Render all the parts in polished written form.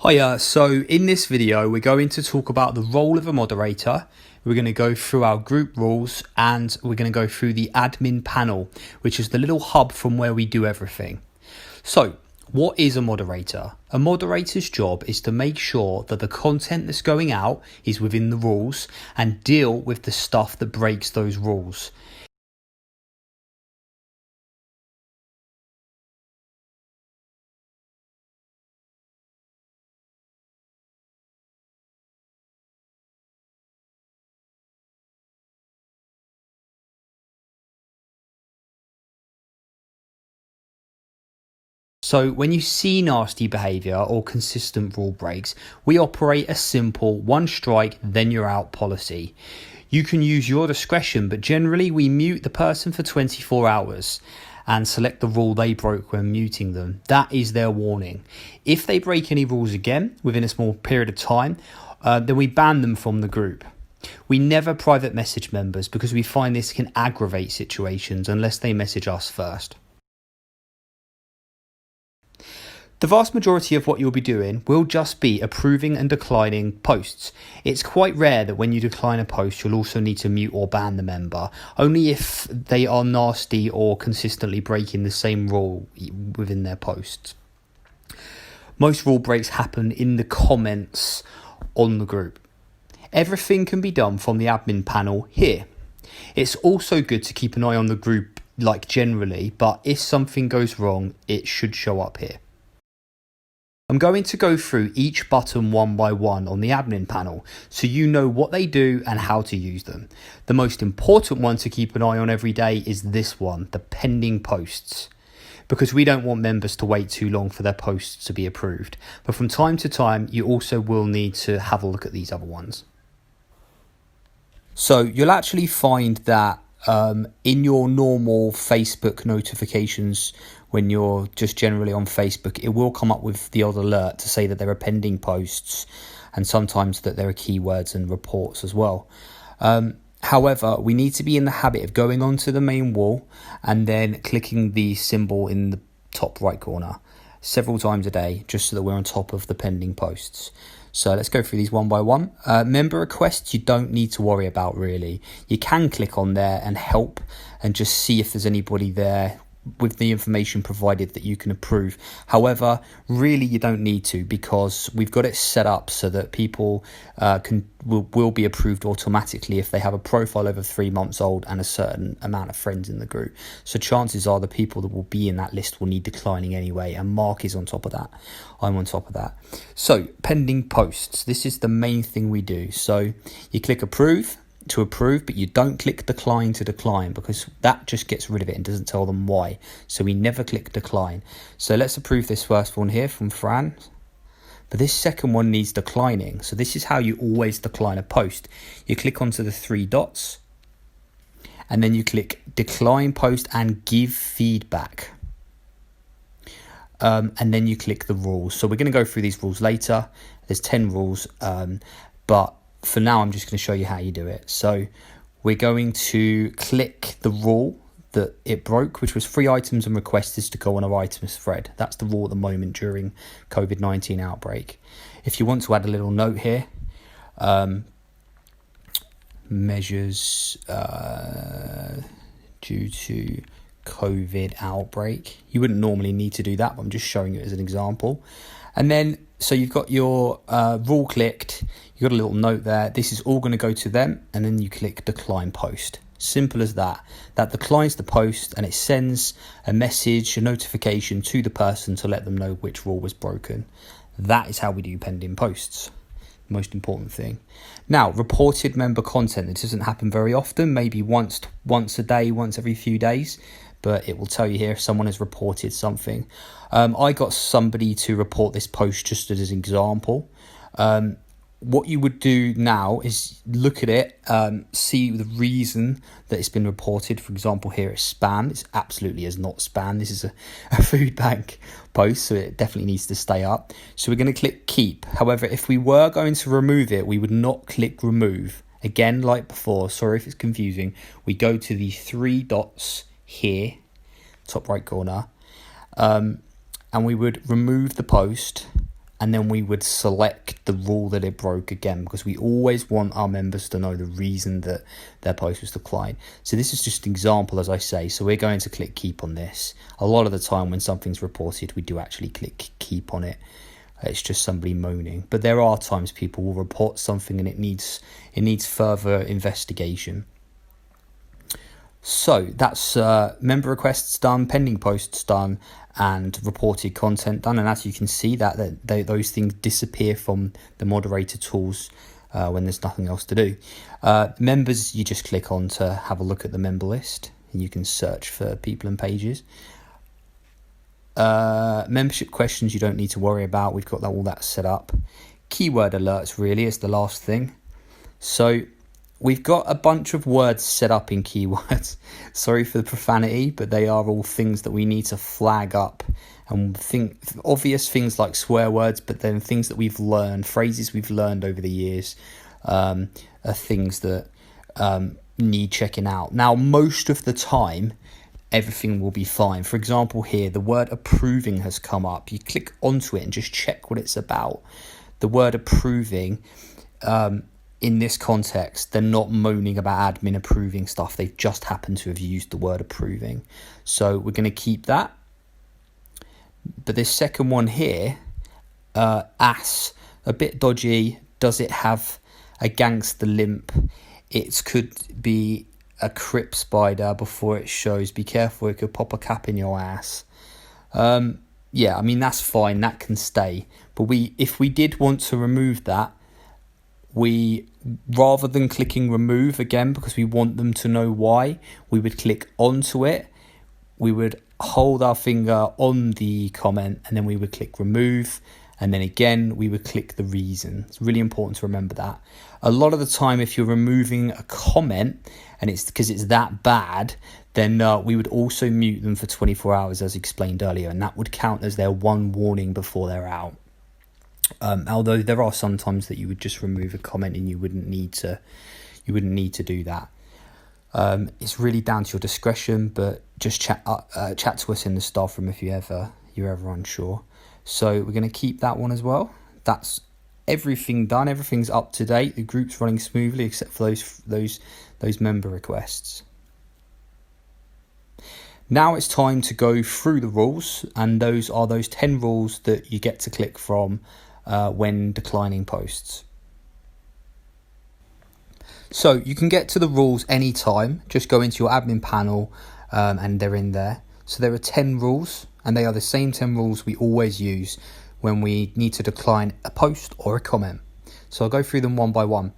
Hiya, so in this video we're going to talk about the role of a moderator. We're going to go through our group rules and we're going to go through the admin panel, which is the little hub from where we do everything. So what is a moderator? A moderator's job is to make sure that the content that's going out is within the rules and deal with the stuff that breaks those rules. So when you see nasty behaviour or consistent rule breaks, we operate a simple one strike, then you're out policy. You can use your discretion, but generally we mute the person for 24 hours and select the rule they broke when muting them. That is their warning. If they break any rules again within a small period of time, then we ban them from the group. We never private message members because we find this can aggravate situations unless they message us first. The vast majority of what you'll be doing will just be approving and declining posts. It's quite rare that when you decline a post, you'll also need to mute or ban the member, only if they are nasty or consistently breaking the same rule within their posts. Most rule breaks happen in the comments on the group. Everything can be done from the admin panel here. It's also good to keep an eye on the group generally, but if something goes wrong, it should show up here. I'm going to go through each button one by one on the admin panel so you know what they do and how to use them. The most important one to keep an eye on every day is this one, the pending posts, because we don't want members to wait too long for their posts to be approved. But from time to time, you also will need to have a look at these other ones. So you'll actually find that in your normal Facebook notifications, when you're just generally on Facebook, it will come up with the odd alert to say that there are pending posts and sometimes that there are keywords and reports as well. However, we need to be in the habit of going onto the main wall and then clicking the symbol in the top right corner several times a day, just so that we're on top of the pending posts. So let's go through these one by one. Member requests, you don't need to worry about really. You can click on there and help and just see if there's anybody there with the information provided that you can approve. However, really you don't need to, because we've got it set up so that people will be approved automatically if they have a profile over 3 months old and a certain amount of friends in the group. So chances are the people that will be in that list will need declining anyway, and Mark is on top of that. I'm on top of that. So pending posts, this is the main thing we do. So you click approve to approve, but you don't click decline to decline, because that just gets rid of it and doesn't tell them why. So we never click decline. So let's approve this first one here from Fran, but this second one needs declining. So this is how you always decline a post. You click onto the 3 dots and then you click decline post and give feedback, and then you click the rules. So we're going to go through these rules later. There's 10 rules, but for now, I'm just going to show you how you do it. So we're going to click the rule that it broke, which was 3 items and requests to go on our items thread. That's the rule at the moment during COVID-19 outbreak. If you want to add a little note here, measures due to COVID outbreak. You wouldn't normally need to do that, but I'm just showing you as an example. And then, so you've got your rule clicked, you've got a little note there. This is all going to go to them, and then you click decline post. Simple as that. That declines the post and it sends a message, a notification to the person to let them know which rule was broken. That is how we do pending posts. Most important thing. Now, reported member content. This doesn't happen very often, maybe once a day, once every few days, but it will tell you here if someone has reported something. I got somebody to report this post just as an example. What you would do now is look at it, see the reason that it's been reported. For example, here it's spam. It absolutely is not spam. This is a food bank post, so it definitely needs to stay up. So we're going to click keep. However, if we were going to remove it, we would not click remove. Again, like before, sorry if it's confusing. We go to the 3 dots here, top right corner, and we would remove the post and then we would select the rule that it broke again, because we always want our members to know the reason that their post was declined. So this is just an example, as I say. So we're going to click keep on this. A lot of the time when something's reported, we do actually click keep on it. It's just somebody moaning. But there are times people will report something and it needs further investigation. So that's member requests done, pending posts done, and reported content done. And as you can see, those things disappear from the moderator tools when there's nothing else to do. Members, you just click on to have a look at the member list, and you can search for people and pages. Membership questions you don't need to worry about. We've got all that set up. Keyword alerts really is the last thing. So we've got a bunch of words set up in keywords. Sorry for the profanity, but they are all things that we need to flag up, and think obvious things like swear words, but then things that we've learned, phrases we've learned over the years, are things that need checking out. Now, most of the time, everything will be fine. For example, here, the word approving has come up. You click onto it and just check what it's about. The word approving, in this context, they're not moaning about admin approving stuff. They just happen to have used the word approving. So we're going to keep that. But this second one here, ass, a bit dodgy. Does it have a gangster limp? It could be a crip spider before it shows. Be careful, it could pop a cap in your ass. Yeah, I mean, that's fine. That can stay. But if we did want to remove that, we, rather than clicking remove again, because we want them to know why, we would click onto it. We would hold our finger on the comment, and then we would click remove. And then again, we would click the reason. It's really important to remember that. A lot of the time, if you're removing a comment and it's because it's that bad, then we would also mute them for 24 hours, as explained earlier. And that would count as their one warning before they're out. Although there are some times that you would just remove a comment and you wouldn't need to do that. It's really down to your discretion, but just chat to us in the staff room if you're ever unsure. So we're going to keep that one as well. That's everything done. Everything's up to date. The group's running smoothly, except for those member requests. Now it's time to go through the rules, and those are those 10 rules that you get to click from when declining posts. So you can get to the rules anytime. Just go into your admin panel and they're in there. So there are 10 rules, and they are the same 10 rules we always use when we need to decline a post or a comment. So I'll go through them one by one.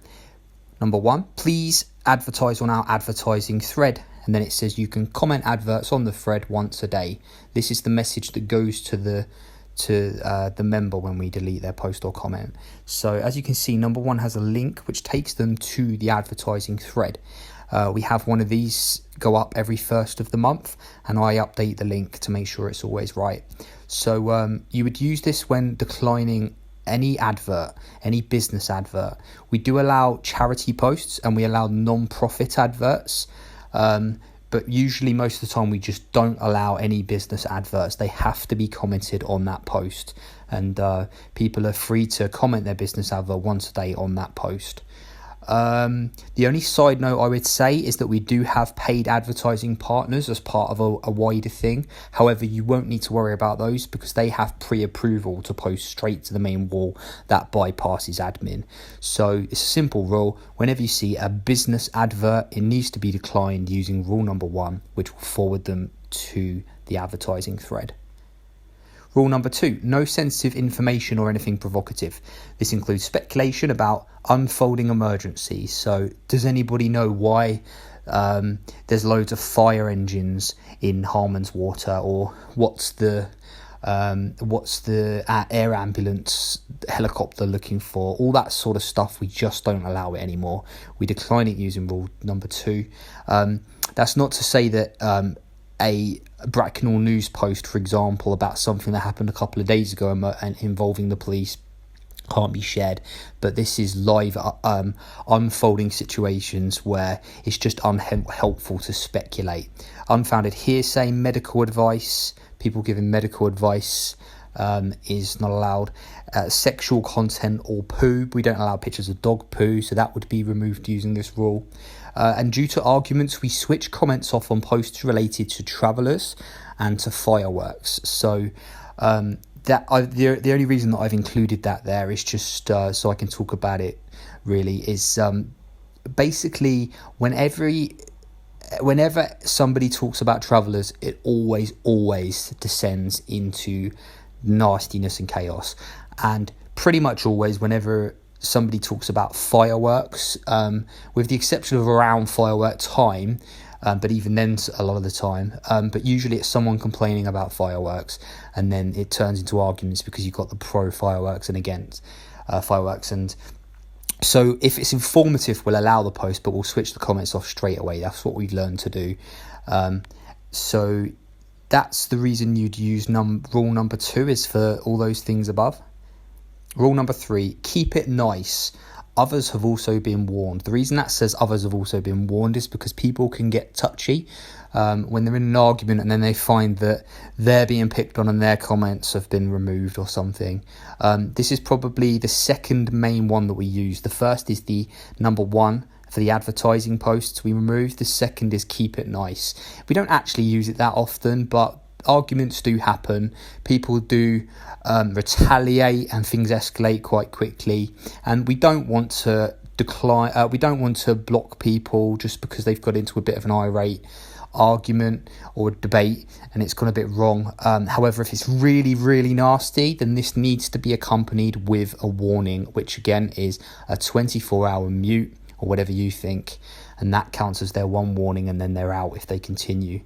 Number 1, please advertise on our advertising thread. And then it says you can comment adverts on the thread once a day. This is the message that goes to the member when we delete their post or comment. So as you can see, number 1 has a link which takes them to the advertising thread. We have one of these go up every first of the month, and I update the link to make sure it's always right. So you would use this when declining any advert, any business advert. We do allow charity posts and we allow non-profit adverts. But usually most of the time we just don't allow any business adverts. They have to be commented on that post, and people are free to comment their business advert once a day on that post. The only side note I would say is that we do have paid advertising partners as part of a wider thing. However, you won't need to worry about those because they have pre-approval to post straight to the main wall that bypasses admin. So it's a simple rule. Whenever you see a business advert, it needs to be declined using rule number 1, which will forward them to the advertising thread. Rule number 2, no sensitive information or anything provocative. This includes speculation about unfolding emergencies. So does anybody know why there's loads of fire engines in Harmon's Water, or what's the air ambulance helicopter looking for? All that sort of stuff, we just don't allow it anymore. We decline it using rule number 2. That's not to say that a Bracknell news post, for example, about something that happened a couple of days ago and involving the police can't be shared, but this is live unfolding situations where it's just unhelpful to speculate. Unfounded hearsay, medical advice, people giving medical advice, is not allowed. Sexual content or poo, we don't allow pictures of dog poo, so that would be removed using this rule. And due to arguments, we switch comments off on posts related to travellers and to fireworks. So the only reason that I've included that there is just so I can talk about it. Really, is basically whenever somebody talks about travellers, it always descends into nastiness and chaos. And pretty much always whenever somebody talks about fireworks, with the exception of around firework time, but even then a lot of the time, but usually it's someone complaining about fireworks, and then it turns into arguments because you've got the pro fireworks and against fireworks. And so if it's informative, we'll allow the post, but we'll switch the comments off straight away. That's what we've learned to do. So that's the reason you'd use rule number 2 is for all those things above. Rule number 3, keep it nice. Others have also been warned. The reason that says others have also been warned is because people can get touchy when they're in an argument and then they find that they're being picked on and their comments have been removed or something. This is probably the second main one that we use. The first is the number 1 for the advertising posts we remove. The second is keep it nice. We don't actually use it that often, but arguments do happen. People do retaliate and things escalate quite quickly, and we don't want to we don't want to block people just because they've got into a bit of an irate argument or a debate and it's gone a bit wrong. However, if it's really nasty, then this needs to be accompanied with a warning, which again is a 24-hour mute or whatever you think, and that counts as their one warning, and then they're out if they continue.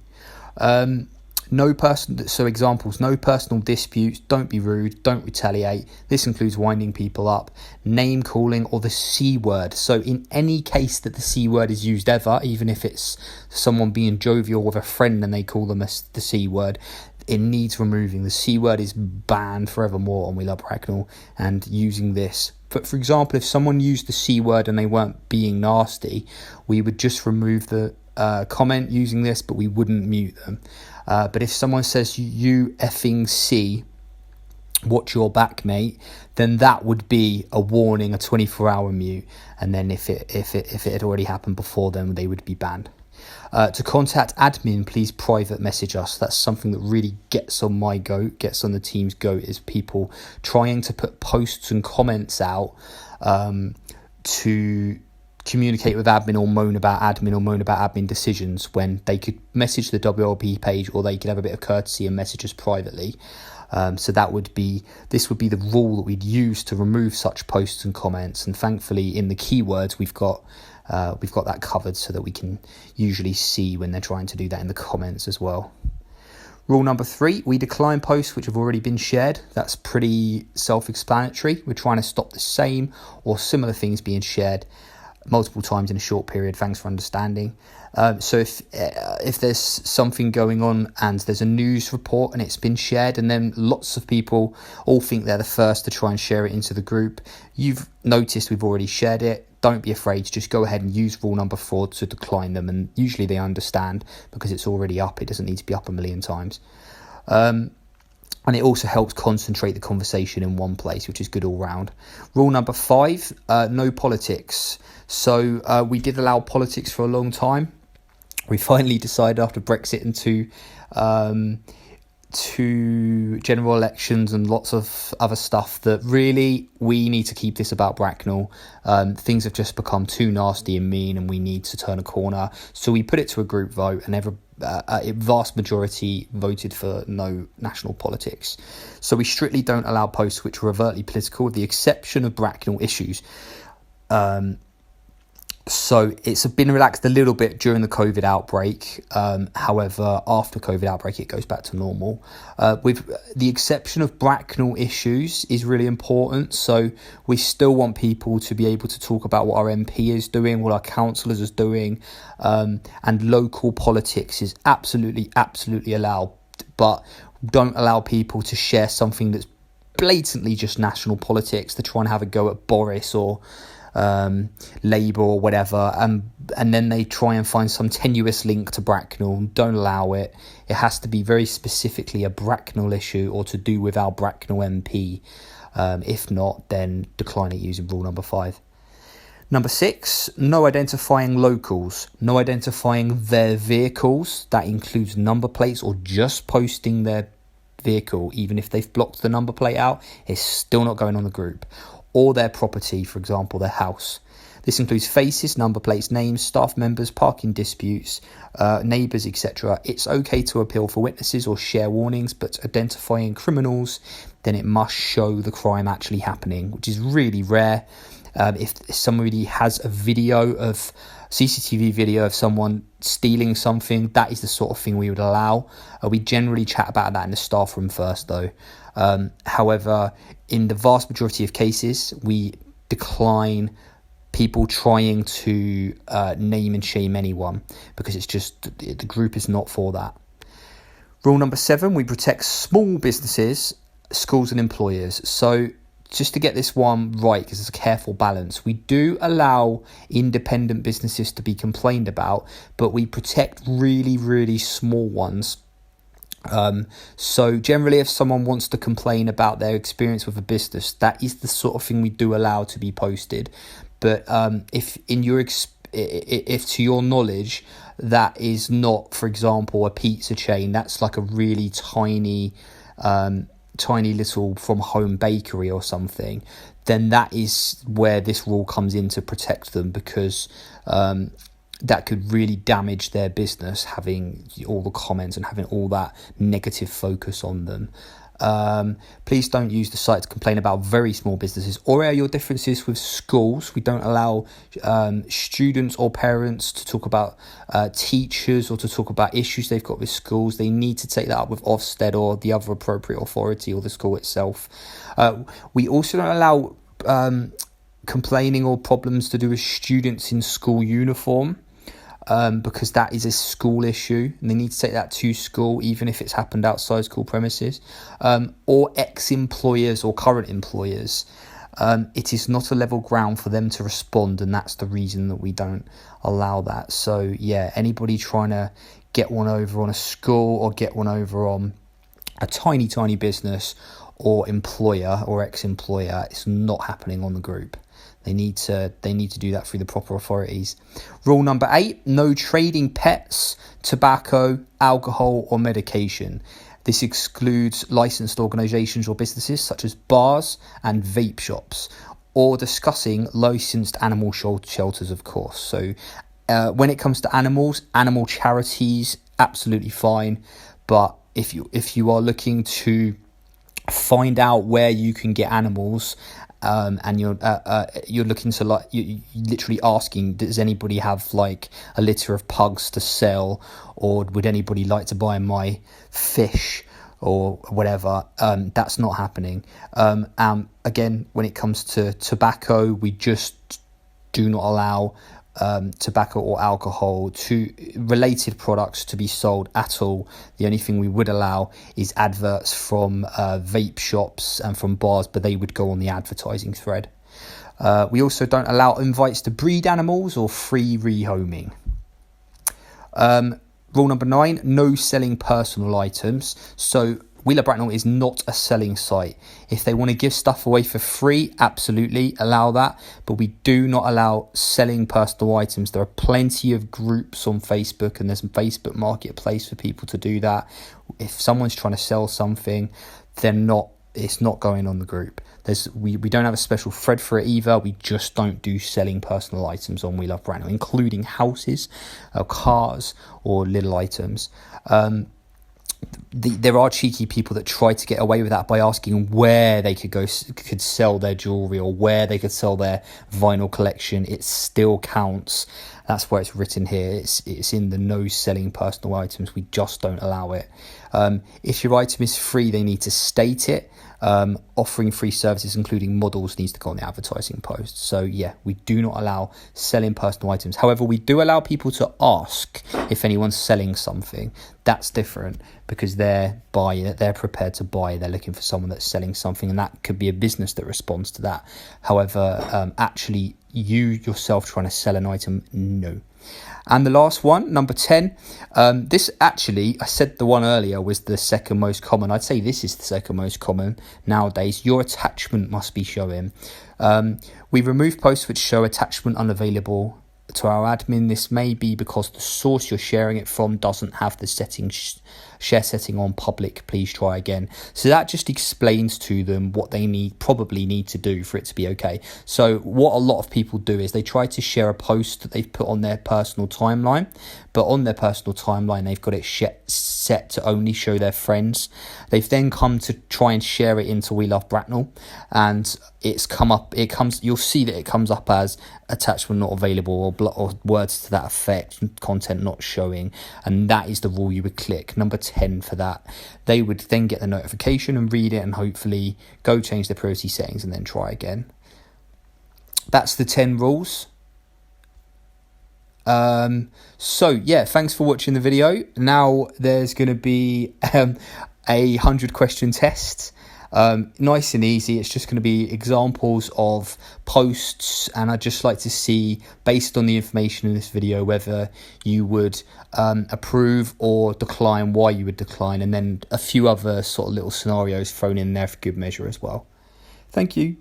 So examples, no personal disputes, don't be rude, don't retaliate. This includes winding people up, name calling, or the C word. So in any case that the C word is used ever, even if it's someone being jovial with a friend and they call them the C word, it needs removing. The C word is banned forevermore on We Love Bracknell and using this. But for example, if someone used the C word and they weren't being nasty, we would just remove the comment using this, but we wouldn't mute them. But if someone says you effing C, watch your back, mate, then that would be a warning, a 24-hour mute. And then if it had already happened before then, they would be banned. To contact admin, please private message us. That's something that really gets on my goat, gets on the team's goat, is people trying to put posts and comments out to communicate with admin or moan about admin decisions, when they could message the WLB page, or they could have a bit of courtesy and message us privately. So this would be the rule that we'd use to remove such posts and comments. And thankfully, in the keywords, we've got that covered so that we can usually see when they're trying to do that in the comments as well. Rule number 3, we decline posts which have already been shared. That's pretty self-explanatory. We're trying to stop the same or similar things being shared multiple times in a short period. Thanks for understanding. So if there's something going on and there's a news report and it's been shared, and then lots of people all think they're the first to try and share it into the group, you've noticed we've already shared it. Don't be afraid, just go ahead and use rule number 4 to decline them, and usually they understand because it's already up. It doesn't need to be up a million times. And it also helps concentrate the conversation in one place, which is good all round. Rule number 5, no politics. So we did allow politics for a long time. We finally decided after Brexit and to general elections and lots of other stuff that really we need to keep this about Bracknell. Things have just become too nasty and mean, and we need to turn a corner. So we put it to a group vote, and a vast majority voted for no national politics. So we strictly don't allow posts which are overtly political, with the exception of Bracknell issues. So it's been relaxed a little bit during the COVID outbreak. However, after COVID outbreak, it goes back to normal. With the exception of Bracknell issues is really important. So we still want people to be able to talk about what our MP is doing, what our councillors is doing, and local politics is absolutely allowed. But don't allow people to share something that's blatantly just national politics. They're trying to have a go at Boris or label or whatever, and then they try and find some tenuous link to Bracknell. Don't allow it. It has to be very specifically a Bracknell issue or to do with our Bracknell MP. If not, then decline it using rule number 5. Number 6, no identifying locals, no identifying their vehicles. That includes number plates or just posting their vehicle. Even if they've blocked the number plate out, it's still not going on the group. Or their property, for example, their house. This includes faces, number plates, names, staff members, parking disputes, neighbours, etc. It's okay to appeal for witnesses or share warnings, but identifying criminals, then it must show the crime actually happening, which is really rare. If somebody has a CCTV video of someone stealing something, that is the sort of thing we would allow. We generally chat about that in the staff room first, though. However, in the vast majority of cases, we decline people trying to name and shame anyone, because it's just, the group is not for that. Rule number 7, we protect small businesses, schools and employers. So just to get this one right, because it's a careful balance, we do allow independent businesses to be complained about, but we protect really, really small ones. So generally, if someone wants to complain about their experience with a business, that is the sort of thing we do allow to be posted. But if to your knowledge that is not, for example, a pizza chain, that's like a really tiny little from home bakery or something, then that is where this rule comes in to protect them, because that could really damage their business, having all the comments and having all that negative focus on them. Please don't use the site to complain about very small businesses or air your differences with schools. We don't allow students or parents to talk about teachers or to talk about issues they've got with schools. They need to take that up with Ofsted or the other appropriate authority or the school itself. We also don't allow complaining or problems to do with students in school uniform. Because that is a school issue and they need to take that to school, even if it's happened outside school premises, or ex-employers or current employers. It is not a level ground for them to respond, and that's the reason that we don't allow that. So yeah, anybody trying to get one over on a school or get one over on a tiny business or employer or ex-employer, it's not happening on the group. They need to do that through the proper authorities. Rule number 8, no trading pets, tobacco, alcohol or medication. This excludes licensed organisations or businesses such as bars and vape shops, or discussing licensed animal shelters, of course. So when it comes to animal charities, absolutely fine. But if you are looking to find out where you can get animals, and you're looking to, like, you literally asking, does anybody have like a litter of pugs to sell, or would anybody like to buy my fish or whatever, that's not happening. Again, when it comes to tobacco, we just do not allow tobacco or alcohol to related products to be sold at all. The only thing we would allow is adverts from vape shops and from bars, but they would go on the advertising thread. We also don't allow invites to breed animals or free rehoming. Rule number 9, no selling personal items. So Wheeler Bracknell is not a selling site. If they want to give stuff away for free, absolutely allow that. But we do not allow selling personal items. There are plenty of groups on Facebook, and there's a Facebook marketplace for people to do that. If someone's trying to sell something, it's not going on the group. We don't have a special thread for it either. We just don't do selling personal items on We Love Bracknell, including houses, cars, or little items. There are cheeky people that try to get away with that by asking where they could sell their jewellery or where they could sell their vinyl collection. It still counts. That's where it's written here. It's in the no selling personal items. We just don't allow it. If your item is free, they need to state it. Offering free services, including models, needs to go on the advertising post. So yeah, we do not allow selling personal items. However, we do allow people to ask if anyone's selling something. That's different, because they're prepared to buy. They're looking for someone that's selling something, and that could be a business that responds to that. However, actually you yourself trying to sell an item? No. And the last one, number 10, this actually, I said the one earlier was the second most common. I'd say this is the second most common nowadays. Your attachment must be showing. We remove posts which show attachment unavailable to our admin. This may be because the source you're sharing it from doesn't have the share setting on public. Please try again. So that just explains to them what they probably need to do for it to be okay. So what a lot of people do is they try to share a post that they've put on their personal timeline, but on their personal timeline they've got it set to only show their friends. They've then come to try and share it into We Love Bracknell, and you'll see that it comes up as attachment not available or words to that effect, content not showing, and that is the rule you would click. Number 10 for that. They would then get the notification and read it and hopefully go change their privacy settings and then try again. That's the 10 rules. So yeah, thanks for watching the video. Now there's going to be a 100 question test. Nice and easy. It's just going to be examples of posts, and I'd just like to see, based on the information in this video, whether you would approve or decline, why you would decline, and then a few other sort of little scenarios thrown in there for good measure as well. Thank you.